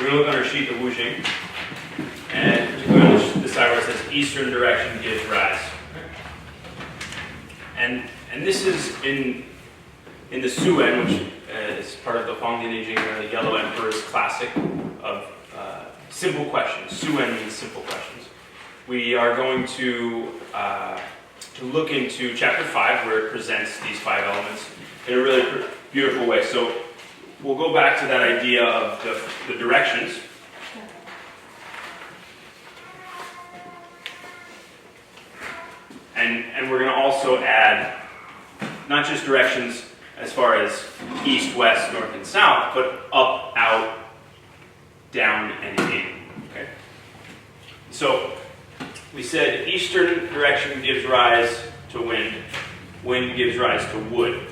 We're going to look on our sheet of Wu Xing, and particularly on this side where it says eastern direction gives rise. And this is in the Suen, which is part of the Huangdian Jing, the Yellow Emperor's classic of simple questions. Suen means simple questions. We are going to look into chapter 5, where it presents these 5 elements in a really beautiful way. So we'll go back to that idea of the directions. And we're going to also add not just directions as far as east, west, north, and south, but up, out, down, and in. Okay? So we said eastern direction gives rise to wind. Wind gives rise to wood.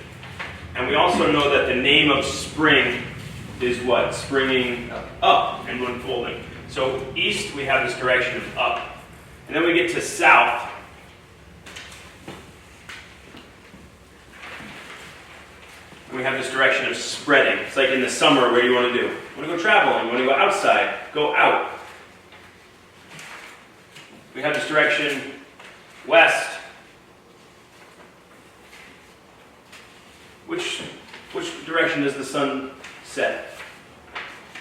And we also know that the name of spring is what? Springing up and unfolding. So east, we have this direction of up. And then we get to south. And we have this direction of spreading. It's like in the summer, what do you want to do? You want to go traveling. You want to go outside. Go out. We have this direction west. Which direction does the sun set?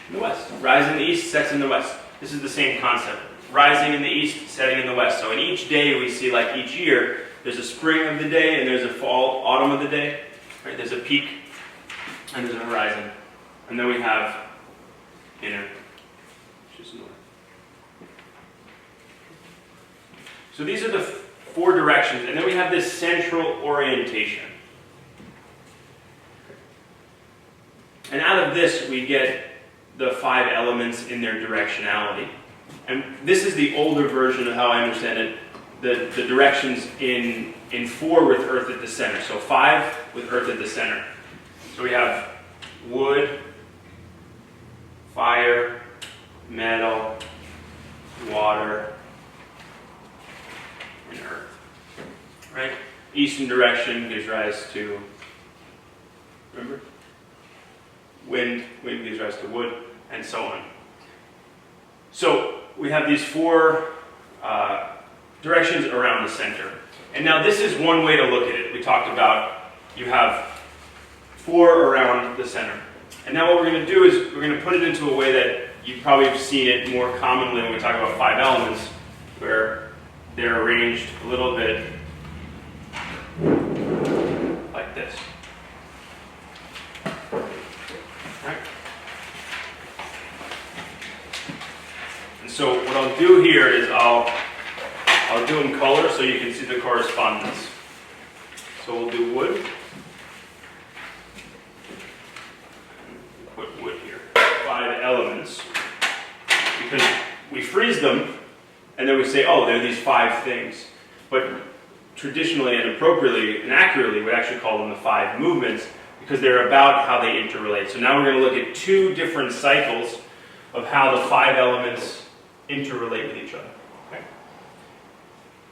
In the west. Rise in the east, sets in the west. This is the same concept. Rising in the east, setting in the west. So in each day we see, like each year, there's a spring of the day and there's a fall, autumn of the day. Right? There's a peak and there's a horizon. And then we have inner, which is north. So these are the 4 directions. And then we have this central orientation. And out of this, we get the 5 elements in their directionality. And this is the older version of how I understand it. The directions in 4 with earth at the center. So 5 with earth at the center. So we have wood, fire, metal, water, and earth. Right? Eastern direction gives rise to, remember? Wind gives rise to wood, and so on. So we have these 4 directions around the center. And now this is one way to look at it. We talked about you have 4 around the center. And now what we're going to do is we're going to put it into a way that you probably have seen it more commonly when we talk about 5 elements, where they're arranged a little bit like this. So what I'll do here is I'll do in color so you can see the correspondence. So we'll do wood. Put wood here. 5 elements. Because we freeze them and then we say, oh, they're these 5 things. But traditionally and appropriately and accurately, we actually call them the 5 movements because they're about how they interrelate. So now we're going to look at 2 different cycles of how the 5 elements interrelate with each other. Okay?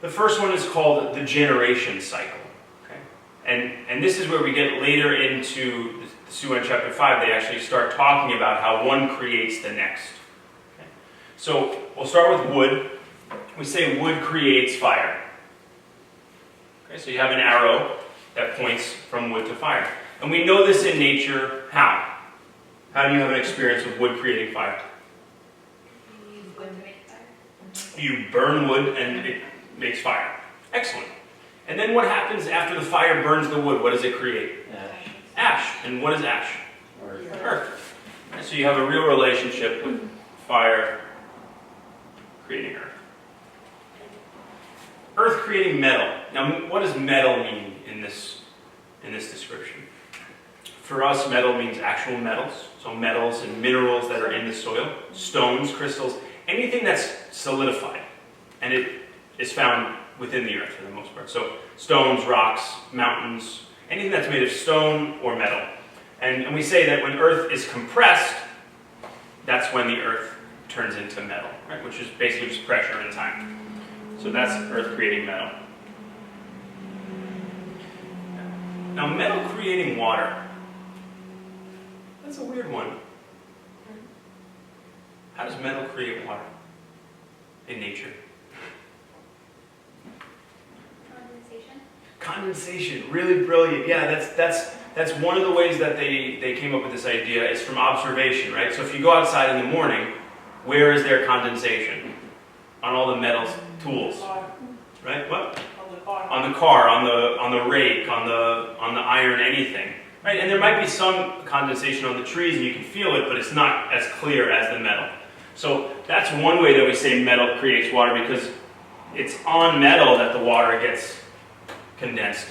The first one is called the generation cycle. Okay? And this is where we get later into the Suen chapter 5, they actually start talking about how one creates the next. Okay? So we'll start with wood. We say wood creates fire. Okay? So you have an arrow that points from wood to fire. And we know this in nature. How? How do you have an experience with wood creating fire? You burn wood and it makes fire. Excellent. And then what happens after the fire burns the wood? What does it create? Ash. Ash. And what is ash? Earth. Earth. And so you have a real relationship with fire creating earth. Earth creating metal. Now, what does metal mean in this description? For us, metal means actual metals. So metals and minerals that are in the soil. Stones, crystals, anything that's solidified. And it is found within the earth for the most part. So stones, rocks, mountains, anything that's made of stone or metal. And we say that when earth is compressed, that's when the earth turns into metal, right? Which is basically just pressure and time. So that's earth creating metal. Now metal creating water. That's a weird one. How does metal create water in nature? Condensation. Condensation, really brilliant. Yeah, that's one of the ways that they came up with this idea is from observation, right? So if you go outside in the morning, where is there condensation? On all the metal tools, right? What? On the car, on the rake, on the iron, anything, right? And there might be some condensation on the trees, and you can feel it, but it's not as clear as the metal. So that's one way that we say metal creates water, because it's on metal that the water gets condensed.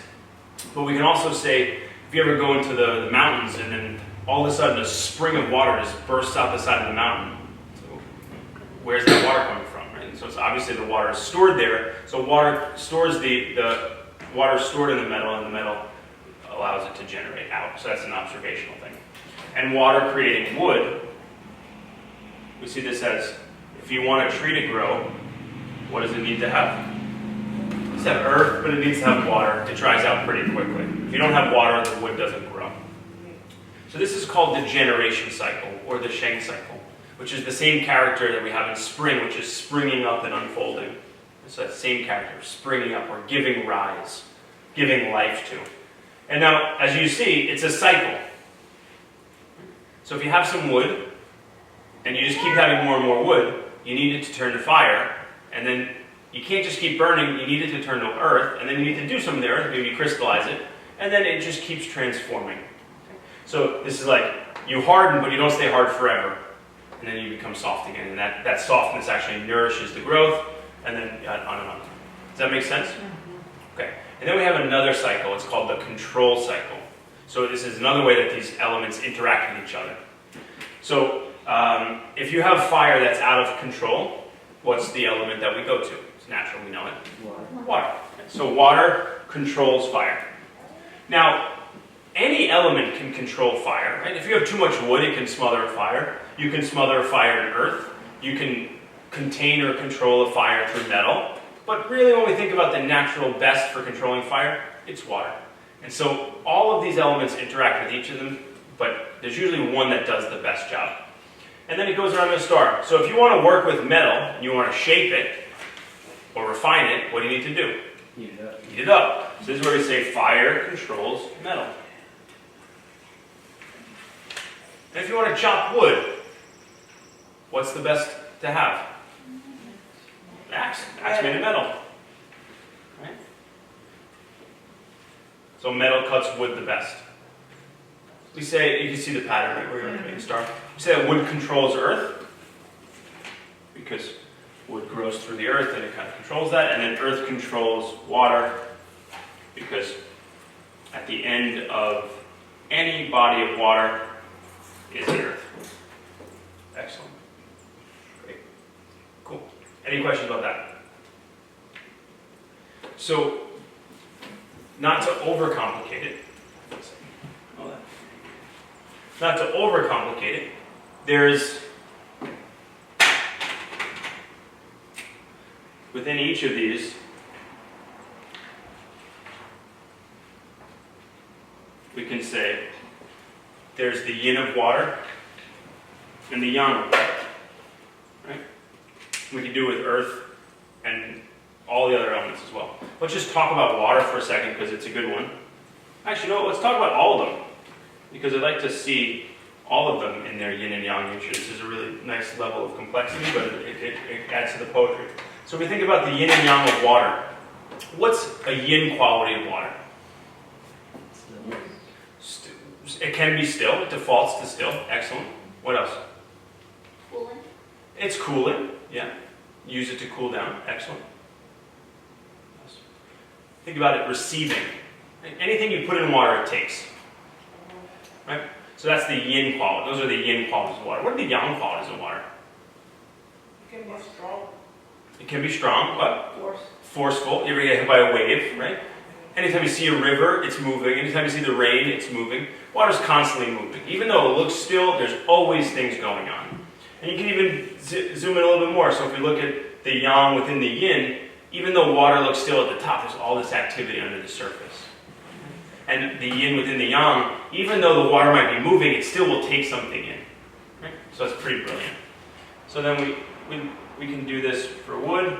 But we can also say, if you ever go into the mountains and then all of a sudden a spring of water just bursts out the side of the mountain, so where's that water coming from? Right? So it's obviously the water is stored there. So water stores the water is stored in the metal, and the metal allows it to generate out. So that's an observational thing. And water creating wood, we see this as, if you want a tree to grow, what does it need to have? It needs to have earth, but it needs to have water. It dries out pretty quickly. If you don't have water, the wood doesn't grow. So this is called the generation cycle, or the Xing cycle, which is the same character that we have in spring, which is springing up and unfolding. It's that same character, springing up, or giving rise, giving life to. And now, as you see, it's a cycle. So if you have some wood, and you just keep having more and more wood, you need it to turn to fire, and then you can't just keep burning, you need it to turn to earth, and then you need to do something to the earth, maybe crystallize it, and then it just keeps transforming. So this is like, you harden, but you don't stay hard forever, and then you become soft again, and that softness actually nourishes the growth, and then on and on. Does that make sense? Okay. And then we have another cycle, it's called the control cycle. So this is another way that these elements interact with each other. So if you have fire that's out of control, what's the element that we go to? It's natural, we know it. Water. So water controls fire. Now, any element can control fire, right? If you have too much wood, it can smother a fire. You can smother a fire in earth. You can contain or control a fire through metal. But really, when we think about the natural best for controlling fire, it's water. And so all of these elements interact with each of them, but there's usually one that does the best job. And then it goes around the star. So if you want to work with metal, and you want to shape it, or refine it, what do you need to do? Heat it up. Heat it up. So this is where we say fire controls metal. And if you want to chop wood, what's the best to have? Axe. Axe made of metal. Right? So metal cuts wood the best. We say, you can see the pattern, right? We're going to make a star. We say that wood controls earth, because wood grows through the earth and it kind of controls that. And then earth controls water, because at the end of any body of water is the earth. Excellent. Great. Cool. Any questions about that? So, not to overcomplicate it, there's, within each of these, we can say there's the yin of water and the yang of water. Right? We can do it with earth and all the other elements as well. Let's just talk about water for a second, because it's a good one. Actually, no, let's talk about all of them, because I'd like to see all of them in their yin and yang nature. This is a really nice level of complexity, but it adds to the poetry. So we think about the yin and yang of water. What's a yin quality of water? It can be still. It defaults to still. Excellent. What else? Cooling. It's cooling. Yeah. Use it to cool down. Excellent. Think about it receiving. Anything you put in water, it takes. Right? So that's the yin quality. Those are the yin qualities of water. What are the yang qualities of water? It can be strong. It can be strong. What? Force. Forceful. You ever get hit by a wave, right? Anytime you see a river, it's moving. Anytime you see the rain, it's moving. Water's constantly moving. Even though it looks still, there's always things going on. And you can even zoom in a little bit more. So if we look at the yang within the yin, even though water looks still at the top, there's all this activity under the surface. And the yin within the yang, even though the water might be moving, it still will take something in. Right? So that's pretty brilliant. So then we can do this for wood.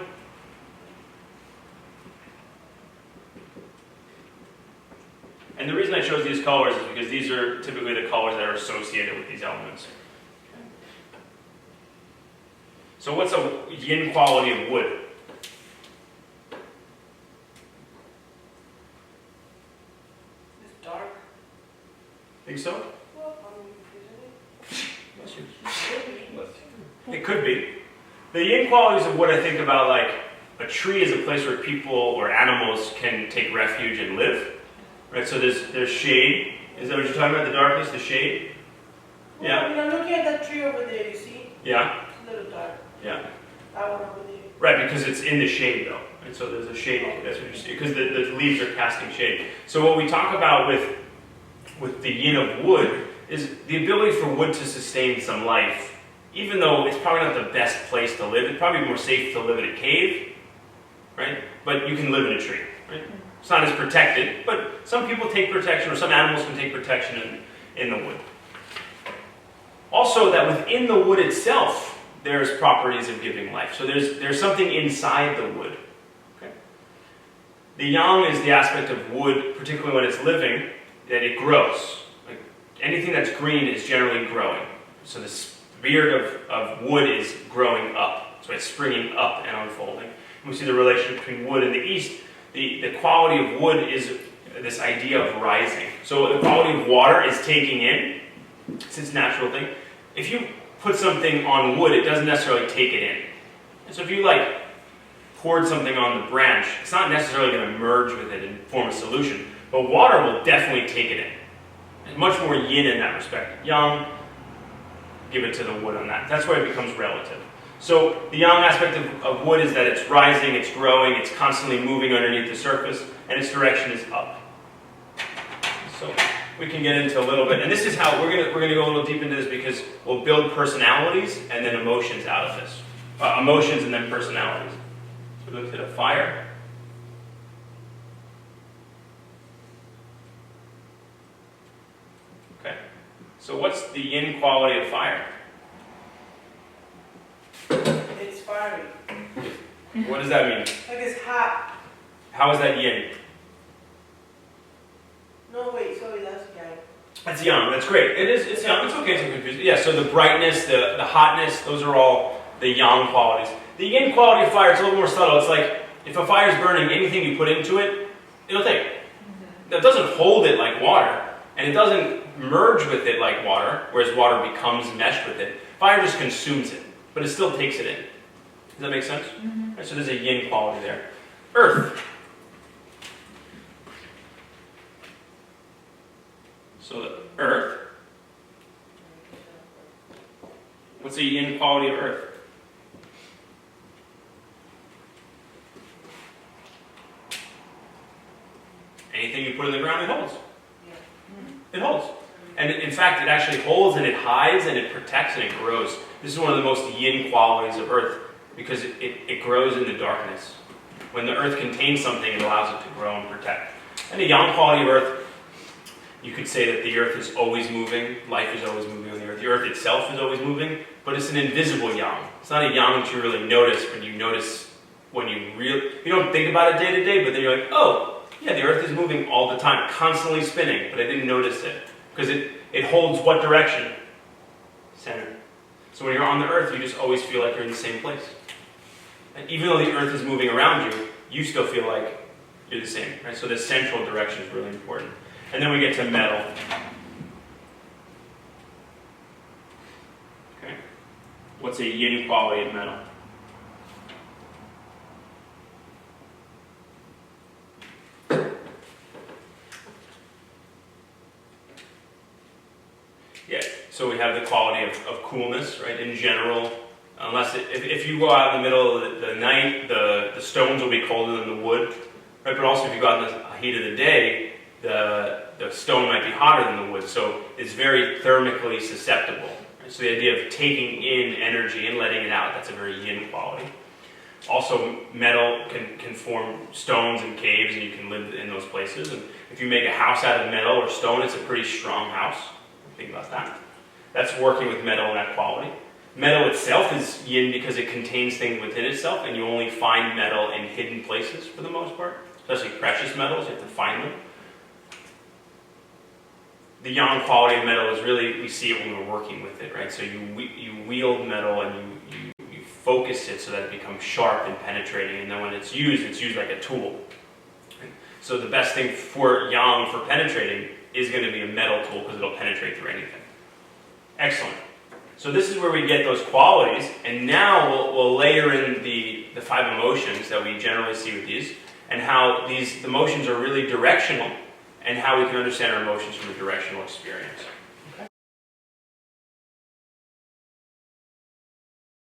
And the reason I chose these colors is because these are typically the colors that are associated with these elements. So what's a yin quality of wood? It's dark. Think so? Well, isn't it? It could be. The yin qualities of wood, I think about like a tree is a place where people or animals can take refuge and live. Right, so there's shade. Is that what you're talking about? The darkness, the shade? Well, Yeah. I mean, I'm looking at that tree over there, you see? Yeah. It's a little dark. Yeah. That one over there. Right, because it's in the shade though. And so there's a shade, that's what you see. Because the leaves are casting shade. So what we talk about with the yin of wood is the ability for wood to sustain some life. Even though it's probably not the best place to live, it's probably more safe to live in a cave, right? But you can live in a tree, right? It's not as protected, but some people take protection, or some animals can take protection in the wood. Also, that within the wood itself, there's properties of giving life. So there's something inside the wood. Okay? The yang is the aspect of wood, particularly when it's living, that it grows. Like anything that's green is generally growing. So the spirit of wood is growing up. So it's springing up and unfolding. And we see the relationship between wood and the east. The quality of wood is this idea of rising. So the quality of water is taking in. It's its natural thing. If you put something on wood, it doesn't necessarily take it in. And so if you like poured something on the branch, it's not necessarily going to merge with it and form a solution. But water will definitely take it in. It's much more yin in that respect. Yang, give it to the wood on that. That's why it becomes relative. So the yang aspect of wood is that it's rising, it's growing, it's constantly moving underneath the surface, and its direction is up. So we can get into a little bit, and this is how we're gonna go a little deep into this because we'll build personalities and then emotions out of this. Emotions and then personalities. So we looked at a fire. Okay. So what's the yin quality of fire? It's fiery. What does that mean? Like it's hot. How is that yin? No, wait, sorry, that's yang. That's yang. That's great. It's yang. It's okay to confuse it. Yeah, so the brightness, the hotness, those are all the yang qualities. The yin quality of fire, it's a little more subtle. It's like if a fire is burning, anything you put into it, it'll take. That doesn't hold it like water, and it doesn't merge with it like water, whereas water becomes meshed with it. Fire just consumes it, but it still takes it in. Does that make sense? Mm-hmm. Right, so there's a yin quality there. Earth. So the earth. What's the yin quality of earth? Anything you put in the ground, it holds. It holds. And in fact, it actually holds and it hides and it protects and it grows. This is one of the most yin qualities of earth because it grows in the darkness. When the earth contains something, it allows it to grow and protect. And the yang quality of earth, you could say that the earth is always moving. Life is always moving on the earth. The earth itself is always moving, but it's an invisible yang. It's not a yang that you really notice, but you notice when you don't think about it day to day, but then you're like, oh, yeah, the earth is moving all the time, constantly spinning, but I didn't notice it. Because it holds what direction? Center. So when you're on the earth, you just always feel like you're in the same place. And even though the earth is moving around you, you still feel like you're the same. Right? So the central direction is really important. And then we get to metal. Okay. What's a yin quality of metal? Yeah, so we have the quality of coolness, right? In general, unless if you go out in the middle of the night, the stones will be colder than the wood, right? But also if you go out in the heat of the day, the stone might be hotter than the wood, so it's very thermically susceptible. Right? So the idea of taking in energy and letting it out, that's a very yin quality. Also, metal can form stones and caves, and you can live in those places. And if you make a house out of metal or stone, it's a pretty strong house. Think about that. That's working with metal and that quality. Metal itself is yin because it contains things within itself, and you only find metal in hidden places for the most part, especially precious metals, you have to find them. The yang quality of metal is really, we see it when we're working with it, right? So you wield metal and you focus it so that it becomes sharp and penetrating, and then when it's used like a tool. Right? So the best thing for yang for penetrating is going to be a metal tool because it'll penetrate through anything. Excellent. So this is where we get those qualities, and now we'll layer in the 5 emotions that we generally see with these, and how these emotions are really directional, and how we can understand our emotions from a directional experience.